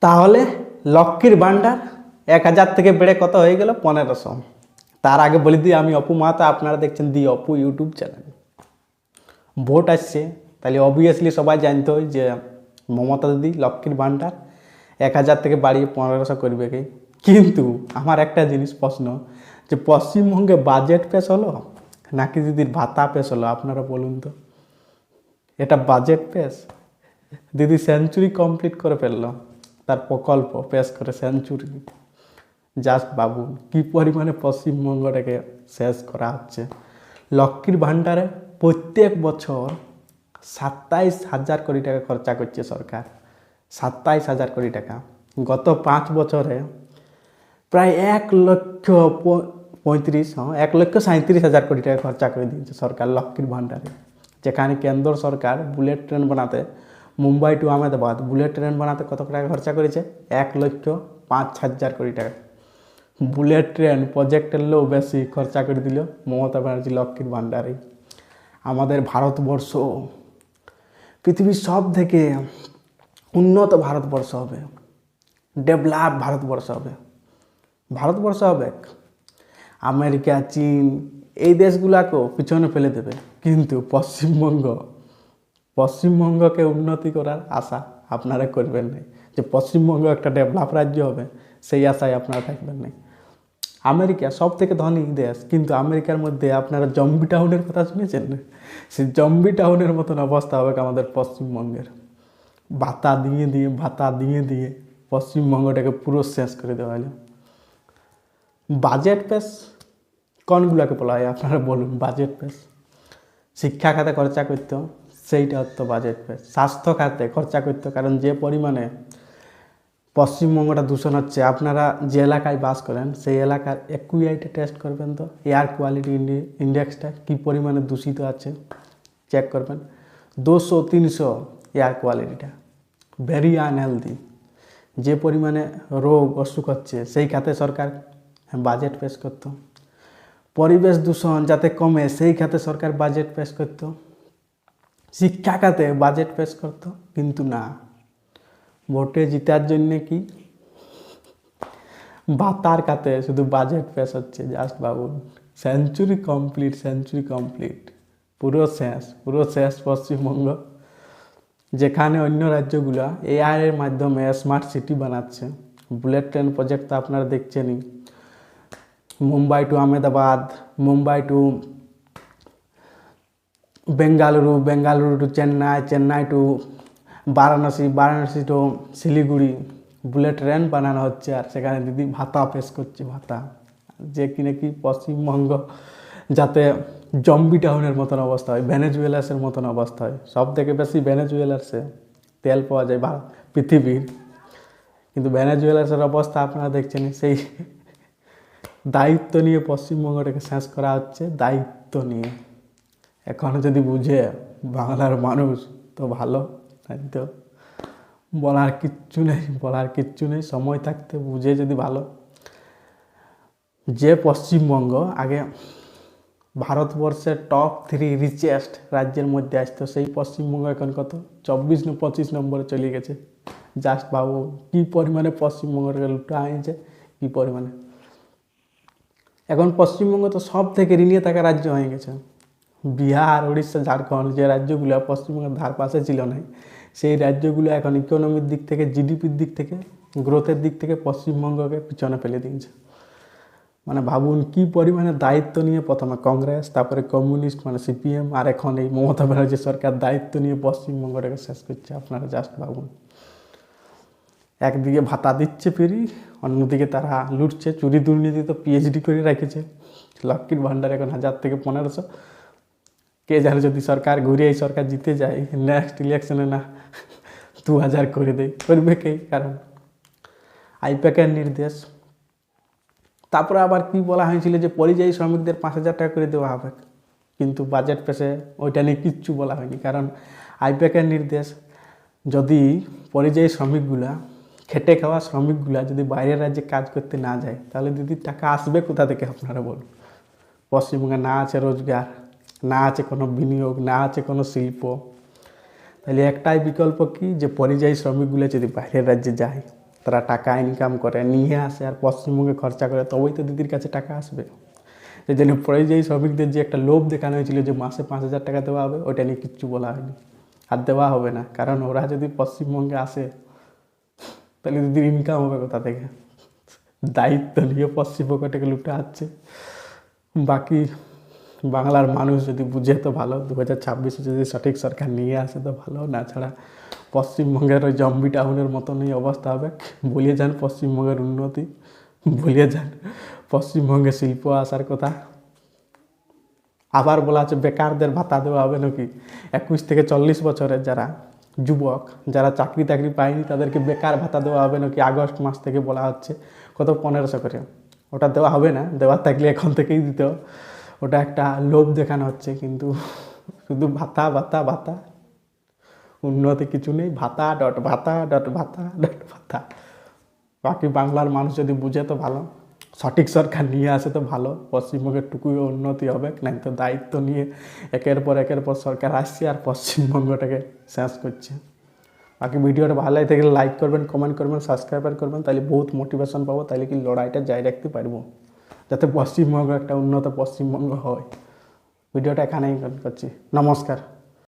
তাহলে লক্ষ্মীর ভাণ্ডার 1000 থেকে বেড়ে কত হয়ে গেল 1500। তার আগে বলে দিই, আমি অপু মাহাতো, আপনারা দেখছেন দি অপু ইউটিউব চ্যানেল। ভোট আসছে, তাহলে অবভিয়াসলি সবাই জানতে হয় যে মমতা দিদি লক্ষ্মীর ভাণ্ডার 1000 থেকে বাড়িয়ে 1500 করবে কি। কিন্তু আমার একটা জিনিস প্রশ্ন, যে পশ্চিমবঙ্গে বাজেট পেশ হলো নাকি দিদির ভাতা পেশ হলো? আপনারা বলুন তো। এটা বাজেট পেশ, দিদি সেঞ্চুরি কমপ্লিট করে ফেললো, তার প্রকল্প পেশ করে সেঞ্চুরি। জাস্ট বাবু কী পরিমাণে পশ্চিমবঙ্গটাকে শেষ করা হচ্ছে। লক্ষ্মীর ভাণ্ডারে প্রত্যেক বছর 27,000 কোটি টাকা খরচা করছে সরকার। 27,000 কোটি টাকা। গত 5 বছরে প্রায় 1,37,000 কোটি টাকা খরচা করে দিয়েছে সরকার লক্ষ্মীর ভাণ্ডারে। যেখানে কেন্দ্র সরকার বুলেট ট্রেন বানাতে, Mumbai to Ahmedabad bullet train বানাতে কত টাকা খরচা করেছে? 1,05,000 কোটি টাকা। বুলেট ট্রেন প্রজেক্টের লোক বেশি খরচা করে দিল মমতা ব্যানার্জি লক্ষ্মীর ভাণ্ডারে। আমাদের ভারতবর্ষ পৃথিবীর সব থেকে উন্নত ভারতবর্ষ হবে, ডেভেলপ ভারতবর্ষ হবে। ভারতবর্ষ হবে আমেরিকা, চীন এই দেশগুলোকেও পিছনে ফেলে দেবে, কিন্তু পশ্চিমবঙ্গকে উন্নতি করার আশা আপনারা করবেন না। যে পশ্চিমবঙ্গ একটা ডেভেলপ রাজ্য হবে, সেই আশায় আপনারা থাকবেন না। আমেরিকা সব থেকে ধনী দেশ, কিন্তু আমেরিকার মধ্যে আপনারা জম্বি টাউনের কথা শুনেছেন? সেই জম্বি টাউনের মতন অবস্থা হবে আমাদের পশ্চিমবঙ্গের। ভাতা দিয়ে দিয়ে পশ্চিমবঙ্গটাকে পুরো শেষ করে দেওয়া হলো। বাজেট পেশ কোনগুলোকে বলা হয় আপনারা বলুন? বাজেট পেশ শিক্ষা খাতে খরচা করতো, সেইটা হতো বাজেট পেশ। স্বাস্থ্য খাতে খরচা করতো, কারণ যে পরিমাণে পশ্চিমবঙ্গটা দূষণ হচ্ছে, আপনারা যে এলাকায় বাস করেন সেই এলাকার একুআইটা টেস্ট করবেন তো, এয়ার কোয়ালিটি ইন্ডেক্সটা কী পরিমাণে দূষিত আছে চেক করবেন। 200-300 এয়ার কোয়ালিটিটা, ভেরি আনহেলদি। যে পরিমাণে রোগ অসুখ হচ্ছে, সেই খাতে সরকার বাজেট পেশ করতো। পরিবেশ দূষণ যাতে কমে, সেই খাতে সরকার বাজেট পেশ করতো। শিক্ষা খাতে বাজেট পেশ করতো, কিন্তু না, ভোটে জিতার জন্যে কি ভাতার খাতে শুধু বাজেট পেশ হচ্ছে। জাস্ট ভাবুন, সেঞ্চুরি কমপ্লিট, পুরো শেষ পশ্চিমবঙ্গ। যেখানে অন্য রাজ্যগুলো এআই এর মাধ্যমে স্মার্ট সিটি বানাচ্ছে। বুলেট ট্রেন প্রজেক্ট তো আপনারা দেখছেনই, Mumbai to Ahmedabad, Mumbai to Bengaluru to Chennai to Varanasi to Siliguri bullet train বানানো হচ্ছে। আর সেখানে দিদি ভাতা পেশ করছে, ভাতা, যে কিনা কি পশ্চিমবঙ্গ যাতে জম্বি টাউনের মতন অবস্থা হয়, ভেনেজুয়েলাসের মতন অবস্থা হয়। সব থেকে বেশি ভেনেজুয়েলাসে তেল পাওয়া যায় পৃথিবীর, কিন্তু ভেনেজুয়েলাসের অবস্থা আপনারা দেখছেন। সেই দায়িত্ব নিয়ে পশ্চিমবঙ্গটাকে শেষ করা হচ্ছে, দায়িত্ব নিয়ে। এখনও যদি বুঝে বাংলার মানুষ তো ভালো, তো বলার কিচ্ছু নেই। সময় থাকতে বুঝে যদি ভালো। যে পশ্চিমবঙ্গ আগে ভারতবর্ষের টপ 3 রিচেস্ট রাজ্যের মধ্যে আসতো, সেই পশ্চিমবঙ্গ এখন কত 24-25 নম্বরে চলে গেছে। জাস্ট ভাবো কী পরিমাণে পশ্চিমবঙ্গটাকে লুটা হয়েছে, কী পরিমাণে। এখন পশ্চিমবঙ্গ তো সব থেকে ঋণে থাকা রাজ্য হয়ে গেছে। বিহার, উড়িষ্যা, ঝাড়খণ্ড যে রাজ্যগুলো পশ্চিমবঙ্গের ধার পাশে ছিল না, সেই রাজ্যগুলো এখন ইকোনমির দিক থেকে, জিডিপির দিক থেকে, গ্রোথের দিক থেকে পশ্চিমবঙ্গকে পিছনে ফেলে দিয়েছে। মানে ভাবুন কী পরিমাণে দায়িত্ব নিয়ে প্রথমে কংগ্রেস, তারপরে কমিউনিস্ট মানে সিপিএম, আর এখন এই মমতা ব্যানার্জি সরকার দায়িত্ব নিয়ে পশ্চিমবঙ্গটাকে শেষ করছে। আপনারা জাস্ট ভাবুন, একদিকে ভাতা দিচ্ছে ফ্রি, অন্যদিকে তারা লুটছে। চুরি দুর্নীতি তো পিএইচডি করে রেখেছে। লক্ষ্মীর ভাণ্ডার এখন 1000 থেকে 1500। কে জানে যদি সরকার ঘুরে এই সরকার জিতে যায়, নেক্সট ইলেকশনে না 2000 করে দেয়, করবে কে? কারণ আইপ্যাকের নির্দেশ। তারপরে আবার কি বলা হয়েছিল যে পরিযায়ী শ্রমিকদের 5000 টাকা করে দেওয়া হবে, কিন্তু বাজেট পেশে ওইটা নিয়ে কিচ্ছু বলা হয়নি। কারণ আইপ্যাকের নির্দেশ, যদি পরিযায়ী শ্রমিকগুলা, খেটে খাওয়া শ্রমিকগুলা যদি বাইরের রাজ্যে কাজ করতে না যায়, তাহলে দিদির টাকা আসবে কোথা থেকে আপনারা বলুন? পশ্চিমবঙ্গে না আছে রোজগার, না আছে কোনো বিনিয়োগ, না আছে কোনো শিল্প। তাহলে একটাই বিকল্প কি, যে পরিযায়ী শ্রমিকগুলো যদি বাইরের রাজ্যে যায়, তারা টাকা ইনকাম করে নিয়ে আসে আর পশ্চিমবঙ্গে খরচা করে, তবেই তো দিদির কাছে টাকা আসবে। সেই জন্য পরিযায়ী শ্রমিকদের যে একটা লোভ দেখানো হয়েছিল যে মাসে 5,000 টাকা দেওয়া হবে, ওটা নিয়ে কিচ্ছু বলা হয়নি। আর দেওয়া হবে না, কারণ ওরা যদি পশ্চিমবঙ্গে আসে তাহলে দিদির ইনকাম হবে কোথা থেকে? দায়িত্ব নিয়ে পশ্চিমবঙ্গটাকে লুটে আসছে। বাকি বাংলার মানুষ যদি বুঝে তো ভালো, 2026-এ যদি সঠিক সরকার নিয়ে আসে তো ভালো, না ছাড়া পশ্চিমবঙ্গের ওই জম্বি টাউনের মতনই অবস্থা হবে। ভুলিয়ে যান পশ্চিমবঙ্গের উন্নতি, ভুলিয়ে যান পশ্চিমবঙ্গে শিল্প আসার কথা। আবার বলা হচ্ছে বেকারদের ভাতা দেওয়া হবে নাকি? 21 থেকে 40 বছরের যারা যুবক, যারা চাকরি টাকরি পায়নি তাদেরকে বেকার ভাতা দেওয়া হবে নাকি? আগস্ট মাস থেকে বলা হচ্ছে, কত 1500 করে। ওটা দেওয়া হবে না, দেওয়ার থাকলে এখন থেকেই দিত। ওটা একটা লোভ দেখানো হচ্ছে, কিন্তু শুধু ভাতা ভাতা ভাতা, উন্নতি কিছু নেই। ভাতা ডট ভাতা ডট ভাতা ডট ভাতা। বাকি বাংলার মানুষ যদি বুঝে তো ভালো, সঠিক সরকার নিয়ে আসে তো ভালো, পশ্চিমবঙ্গের টুকুই উন্নতি হবে। নাই তো দায়িত্ব নিয়ে একের পর সরকার আসছে আর পশ্চিমবঙ্গটাকে শেষ করছে। বাকি ভিডিওটা ভালো লাগে থাকলে লাইক করবেন, কমেন্ট করবেন, সাবস্ক্রাইবার করবেন, তাহলে বহুত মোটিভেশন পাবো, তাহলে কি লড়াইটা জারি রাখতে পারবো, যাতে পশ্চিমবঙ্গ একটা উন্নত পশ্চিমবঙ্গ হয়। ভিডিওটা এখানেই করছি। নমস্কার।